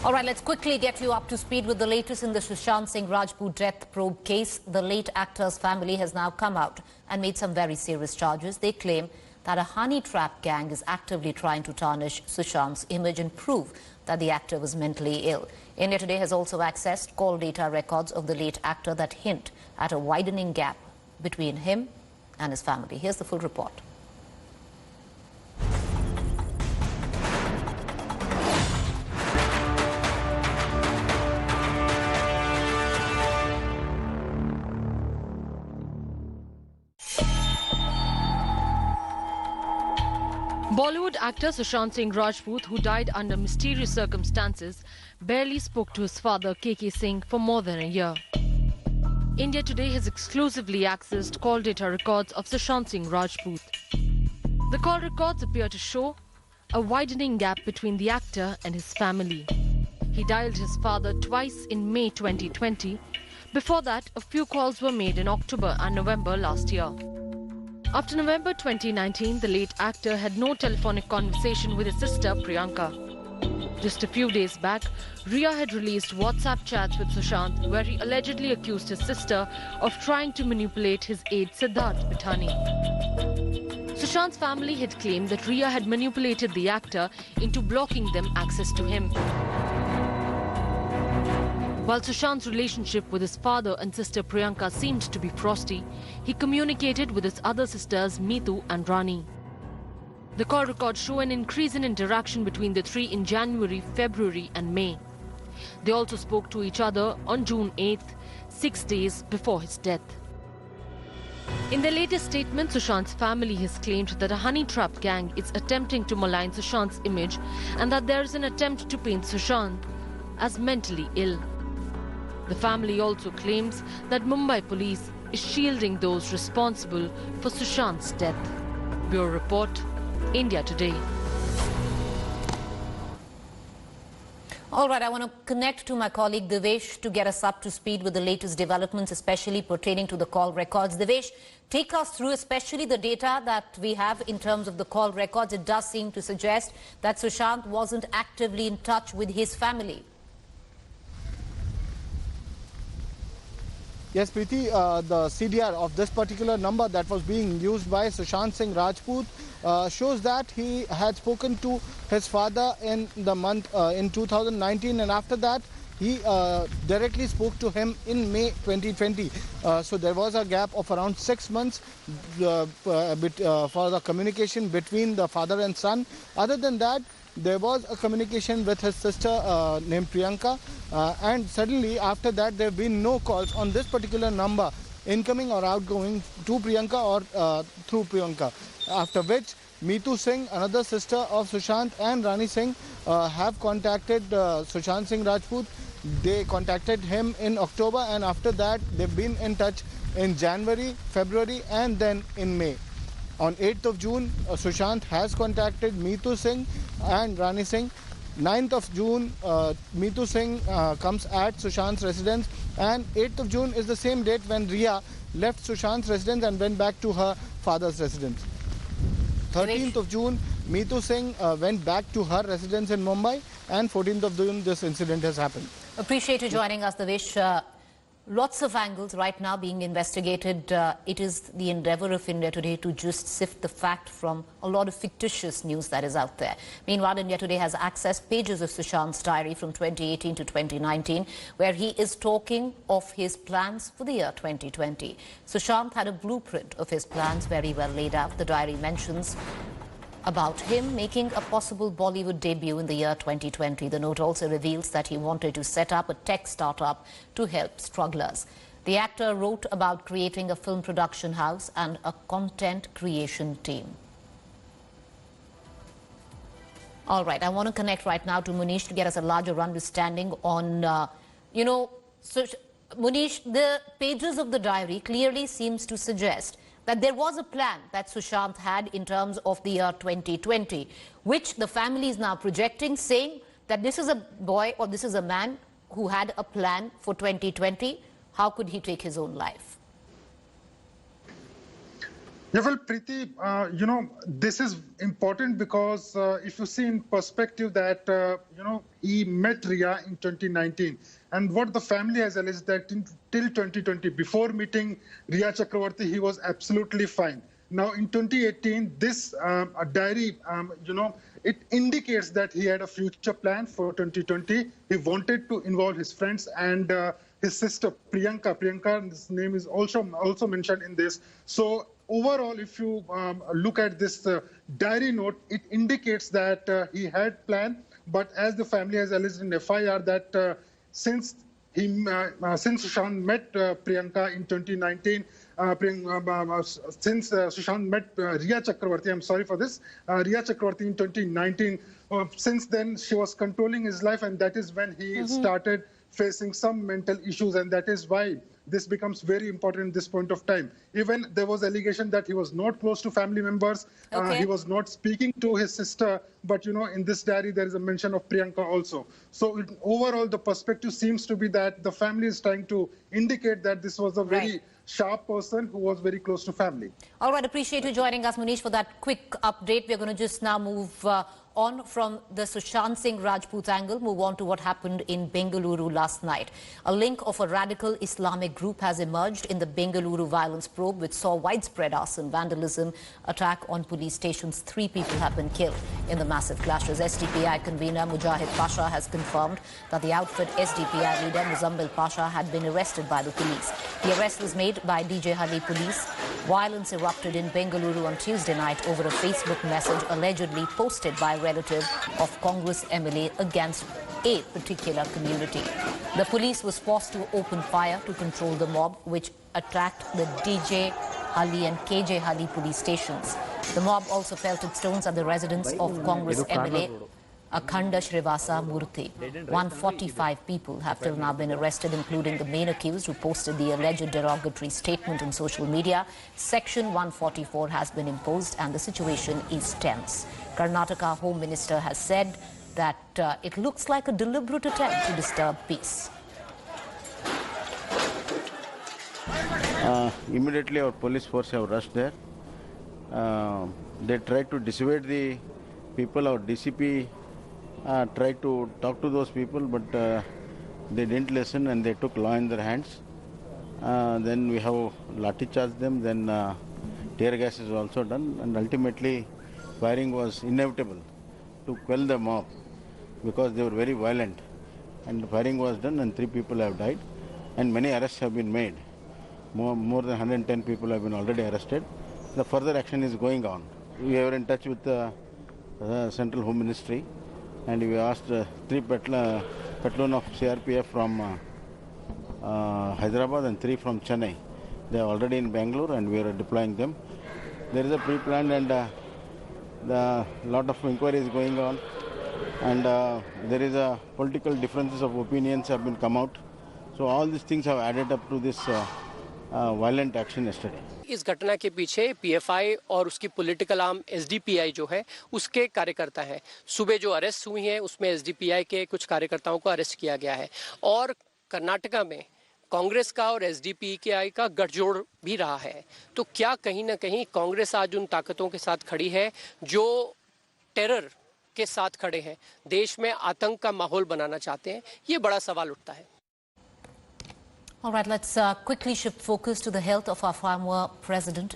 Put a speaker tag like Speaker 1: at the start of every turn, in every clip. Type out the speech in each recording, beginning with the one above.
Speaker 1: All right, let's quickly get you up to speed with the latest in the Sushant Singh Rajput death probe case. The late actor's family has now come out and made some very serious charges. They claim that a honey trap gang is actively trying to tarnish Sushant's image and prove that the actor was mentally ill. India Today has also accessed call data records of the late actor that hint at a widening gap between him and his family. Here's the full report.
Speaker 2: Bollywood actor Sushant Singh Rajput, who died under mysterious circumstances, barely spoke to his father KK Singh for more than a year. India Today has exclusively accessed call data records of Sushant Singh Rajput. The call records appear to show a widening gap between the actor and his family. He dialed his father twice in May 2020. Before that, a few calls were made in October and November last year. After November 2019, the late actor had no telephonic conversation with his sister Priyanka. Just a few days back, Riya had released WhatsApp chats with Sushant where he allegedly accused his sister of trying to manipulate his aide Siddharth Pithani. Sushant's family had claimed that Riya had manipulated the actor into blocking them access to him. While Sushant's relationship with his father and sister Priyanka seemed to be frosty, he communicated with his other sisters Meetu and Rani. The call records show an increase in interaction between the three in January, February and May. They also spoke to each other on June 8th, 6 days before his death. In their latest statement, Sushant's family has claimed that a honey trap gang is attempting to malign Sushant's image and that there is an attempt to paint Sushant as mentally ill. The family also claims that Mumbai police is shielding those responsible for Sushant's death. Bureau Report, India Today.
Speaker 1: All right, I want to connect to my colleague Devesh to get us up to speed with the latest developments, especially pertaining to the call records. Devesh, take us through especially the data that we have in terms of the call records. It does seem to suggest that Sushant wasn't actively in touch with his family.
Speaker 3: Yes, Preeti, the CDR of this particular number that was being used by Sushant Singh Rajput shows that he had spoken to his father in the month in 2019, and after that he directly spoke to him in May 2020. So there was a gap of around 6 months for the communication between the father and son. Other than that, there was a communication with his sister named Priyanka, and suddenly after that there have been no calls on this particular number, incoming or outgoing, to Priyanka or through Priyanka. After which Meetu Singh, another sister of Sushant, and Rani Singh have contacted Sushant Singh Rajput. They contacted him in October, and after that they've been in touch in January, February and then in May. On 8th of June, Sushant has contacted Meetu Singh and Rani Singh. 9th of June, Meetu Singh comes at Sushant's residence, and 8th of June is the same date when Riya left Sushant's residence and went back to her father's residence. 13th of June, Meetu Singh went back to her residence in Mumbai, and 14th of June this incident has happened.
Speaker 1: Appreciate you joining us, Devesh. Lots of angles right now being investigated. It is the endeavor of India Today to just sift the fact from a lot of fictitious news that is out there. Meanwhile, India Today has accessed pages of Sushant's diary from 2018 to 2019, where he is talking of his plans for the year 2020. Sushant had a blueprint of his plans very well laid out. The diary mentions about him making a possible Bollywood debut in the year 2020. The note also reveals that he wanted to set up a tech startup to help strugglers. The actor wrote about creating a film production house and a content creation team. All right, I want to connect right now to Munish to get us a larger understanding on, so Munish, the pages of the diary clearly seems to suggest that there was a plan that Sushant had in terms of the year 2020, which the family is now projecting, saying that this is a boy or this is a man who had a plan for 2020. How could he take his own life?
Speaker 4: Yeah, well, Preeti, this is important because if you see in perspective that, he met Riya in 2019. And what the family has alleged that till 2020, before meeting Riya Chakravarti, he was absolutely fine. Now, in 2018, this diary, it indicates that he had a future plan for 2020. He wanted to involve his friends and his sister, Priyanka. Priyanka's name is also mentioned in this. So overall, if you look at this diary note, it indicates that he had planned, but as the family has alleged in FIR that since since Sushant met Priyanka in 2019, since Sushant met Riya Chakravarti, I'm sorry for this, Riya Chakravarti in 2019, since then she was controlling his life, and that is when he started facing some mental issues, and that is why this becomes very important at this point of time. Even there was allegation that he was not close to family members, he was not speaking to his sister, but in this diary there is a mention of Priyanka also. So overall the perspective seems to be that the family is trying to indicate that this was a very sharp person who was very close to family.
Speaker 1: All right, appreciate you joining us, Munish, for that quick update. We're going to just now move on from the Sushant Singh Rajput angle, move on to what happened in Bengaluru last night. A link of a radical Islamic group has emerged in the Bengaluru violence probe, which saw widespread arson, vandalism, attack on police stations. 3 people have been killed in the massive clashes. SDPI convener Mujahid Pasha has confirmed that the outfit SDPI leader Muzammil Pasha had been arrested by the police. The arrest was made by DJ Hali police. Violence erupted in Bengaluru on Tuesday night over a Facebook message allegedly posted by a relative of Congress MLA against a particular community. The police was forced to open fire to control the mob, which attacked the DJ Hali and KJ Hali police stations. The mob also pelted stones at the residence of Congress MLA Akhanda Shrivasa Murthy. 145 people have till now been arrested, including the main accused who posted the alleged derogatory statement on social media. Section 144 has been imposed and the situation is tense. Karnataka Home Minister has said that it looks like a deliberate attempt to disturb peace.
Speaker 5: Immediately our police force have rushed there. They tried to dissuade the people. Our DCP tried to talk to those people, but they didn't listen and they took law in their hands. Then we have lathi charged them, then tear gas is also done, and ultimately firing was inevitable to quell the mob because they were very violent, and firing was done and 3 people have died and many arrests have been made. More than 110 people have been already arrested. The further action is going on. We are in touch with the Central Home Ministry, and we asked 3 platoon of CRPF from Hyderabad and 3 from Chennai. They are already in Bangalore and we are deploying them. There is a pre-planned and the lot of inquiries going on, and there is a political differences of opinions have been come out. So all these things have added up to this violent action yesterday.
Speaker 6: इस घटना के पीछे PFI और उसकी political arm SDPI जो है उसके कार्यकर्ता हैं। सुबह जो अरेस्ट हुई हैं उसमें एसडीपीआई के कुछ कार्यकर्ताओं को अरेस्ट किया गया है और कर्नाटका में कांग्रेस का और एसडीपीआई का गठजोड़ भी रहा है। तो क्या कहीं ना कहीं कांग्रेस आज उन ताकतों के साथ खड़ी है जो टेरर के साथ खड़े हैं, देश में आतंक का माहौल बनाना चाहते हैं? ये बड़ा सवाल उठता है।
Speaker 1: All right, let's quickly shift focus to the health of our former president,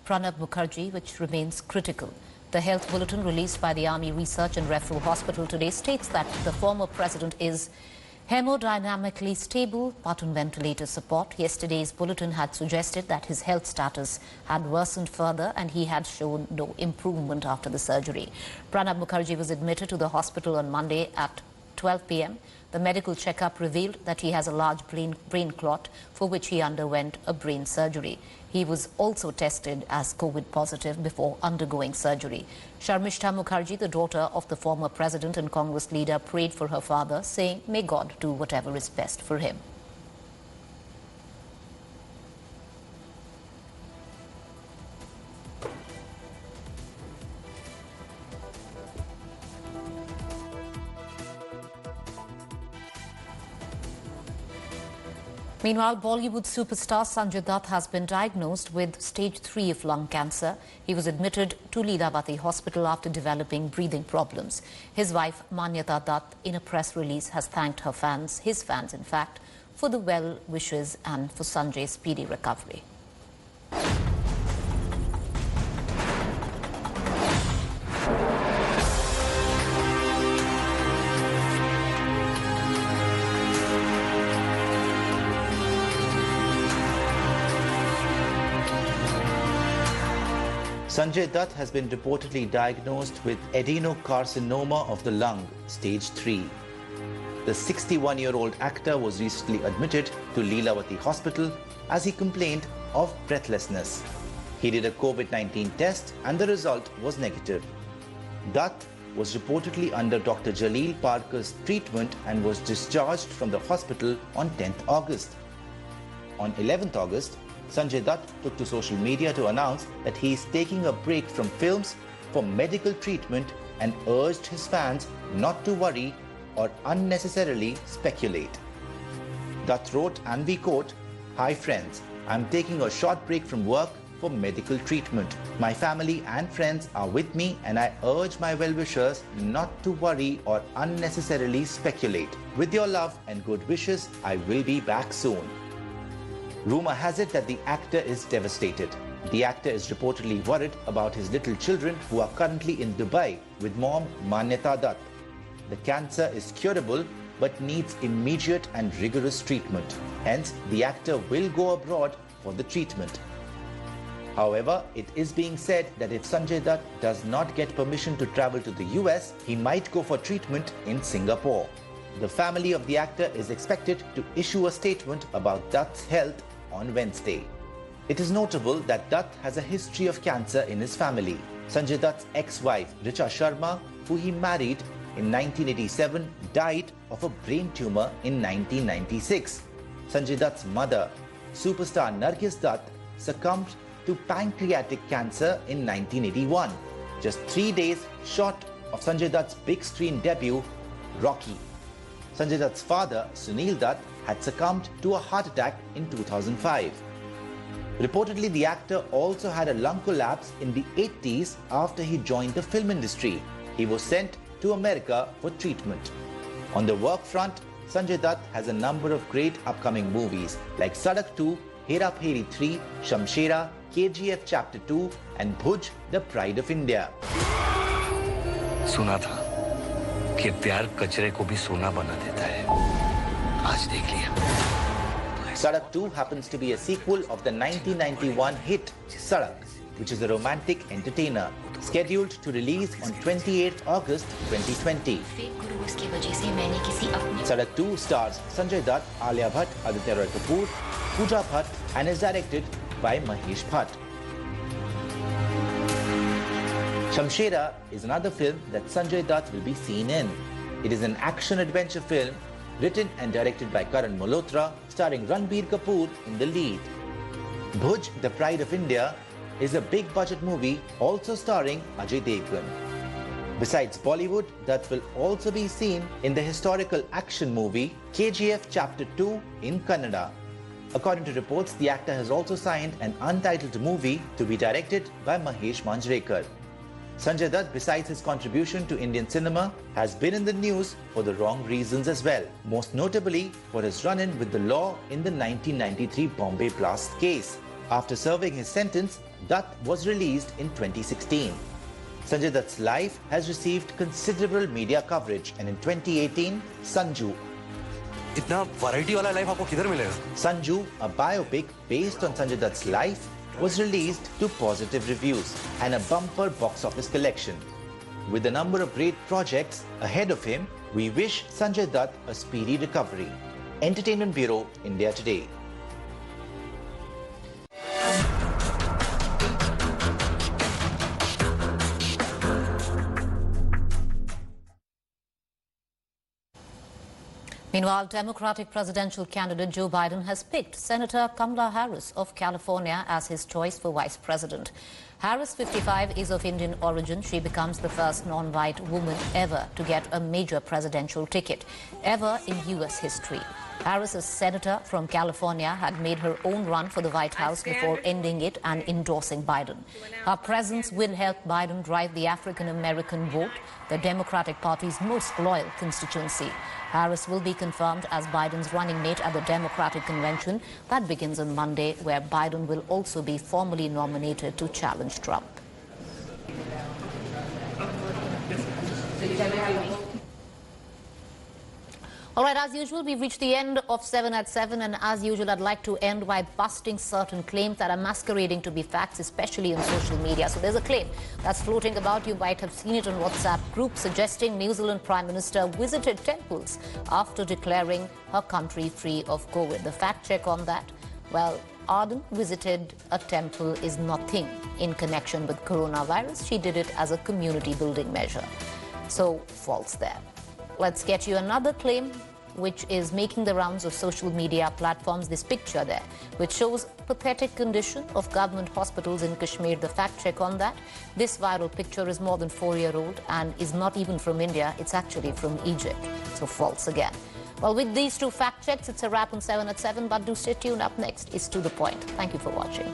Speaker 1: Pranab Mukherjee, which remains critical. The health bulletin released by the Army Research and Referral Hospital today states that the former president is hemodynamically stable but on ventilator support. Yesterday's bulletin had suggested that his health status had worsened further and he had shown no improvement after the surgery. Pranab Mukherjee was admitted to the hospital on Monday at 12 p.m. The medical checkup revealed that he has a large brain clot for which he underwent a brain surgery. He was also tested as COVID positive before undergoing surgery. Sharmishta Mukherjee, the daughter of the former president and Congress leader, prayed for her father, saying, "May God do whatever is best for him." Meanwhile, Bollywood superstar Sanjay Dutt has been diagnosed with stage 3 of lung cancer. He was admitted to Leelavati Hospital after developing breathing problems. His wife, Manyata Dutt, in a press release, has thanked her fans, his fans in fact, for the well wishes and for Sanjay's speedy recovery.
Speaker 7: Sanjay Dutt has been reportedly diagnosed with adenocarcinoma of the lung, stage 3. The 61-year-old actor was recently admitted to Leelavati Hospital as he complained of breathlessness. He did a COVID-19 test and the result was negative. Dutt was reportedly under Dr. Jaleel Parker's treatment and was discharged from the hospital on 10th August. On 11th August, Sanjay Dutt took to social media to announce that he is taking a break from films for medical treatment and urged his fans not to worry or unnecessarily speculate. Dutt wrote, and we quote, "Hi friends, I'm taking a short break from work for medical treatment. My family and friends are with me and I urge my well-wishers not to worry or unnecessarily speculate. With your love and good wishes, I will be back soon." Rumor has it that the actor is devastated. The actor is reportedly worried about his little children who are currently in Dubai with mom Manyata Dutt. The cancer is curable but needs immediate and rigorous treatment. Hence, the actor will go abroad for the treatment. However, it is being said that if Sanjay Dutt does not get permission to travel to the US, he might go for treatment in Singapore. The family of the actor is expected to issue a statement about Dutt's health on Wednesday. It is notable that Dutt has a history of cancer in his family. Sanjay Dutt's ex-wife, Richa Sharma, who he married in 1987, died of a brain tumor in 1996. Sanjay Dutt's mother, superstar Nargis Dutt, succumbed to pancreatic cancer in 1981, just 3 days short of Sanjay Dutt's big screen debut, Rocky. Sanjay Dutt's father, Sunil Dutt, had succumbed to a heart attack in 2005. Reportedly, the actor also had a lung collapse in the 80s after he joined the film industry. He was sent to America for treatment. On the work front, Sanjay Dutt has a number of great upcoming movies like Sadak 2, Hera Pheri 3, Shamshera, KGF Chapter 2 and Bhuj, The Pride of India.
Speaker 8: सुना था कि प्यार कचरे को भी सोना बना देता है। आज देख लिया।
Speaker 7: Sadak 2 happens to be a sequel of the 1991 hit Sadak, which is a romantic entertainer, scheduled to release on 28th August 2020. Sadak 2 stars Sanjay Dutt, Alia Bhatt, Aditya Roy Kapoor, Pooja Bhatt and is directed by Mahesh Bhatt. Shamshera is another film that Sanjay Dutt will be seen in. It is an action-adventure film written and directed by Karan Malhotra, starring Ranbir Kapoor in the lead. Bhuj, The Pride of India, is a big-budget movie also starring Ajay Devgan. Besides Bollywood, Dutt will also be seen in the historical action movie KGF Chapter 2 in Kannada. According to reports, the actor has also signed an untitled movie to be directed by Mahesh Manjrekar. Sanjay Dutt, besides his contribution to Indian cinema, has been in the news for the wrong reasons as well, most notably for his run-in with the law in the 1993 Bombay Blast case. After serving his sentence, Dutt was released in 2016. Sanjay Dutt's life has received considerable media coverage, and in 2018, Sanju,
Speaker 8: इतना variety वाला life आपको किधर मिलेगा?
Speaker 7: Sanju, a biopic based on Sanjay Dutt's life, was released to positive reviews and a bumper box office collection. With a number of great projects ahead of him, we wish Sanjay Dutt a speedy recovery. Entertainment Bureau, India Today.
Speaker 1: Meanwhile, Democratic presidential candidate Joe Biden has picked Senator Kamala Harris of California as his choice for vice president. Harris, 55, is of Indian origin. She becomes the first non-white woman ever to get a major presidential ticket, ever in U.S. history. Harris, a senator from California, had made her own run for the White House before ending it and endorsing Biden. Her presence will help Biden drive the African-American vote, the Democratic Party's most loyal constituency. Harris will be confirmed as Biden's running mate at the Democratic Convention that begins on Monday, where Biden will also be formally nominated to challenge Trump. All right, as usual, we've reached the end of 7 at 7, and as usual, I'd like to end by busting certain claims that are masquerading to be facts, especially on social media. So there's a claim that's floating about. You might have seen it on WhatsApp group, suggesting New Zealand Prime Minister visited temples after declaring her country free of COVID. The fact check on that, well, Ardern visited a temple is nothing in connection with coronavirus. She did it as a community building measure. So false there. Let's get you another claim which is making the rounds of social media platforms. This picture there, which shows pathetic condition of government hospitals in Kashmir. The fact check on that. This viral picture is more than 4-year-old and is not even from India. It's actually from Egypt. So false again. Well, with these two fact checks, it's a wrap on 7 at 7. But do stay tuned. Up next is To The Point. Thank you for watching.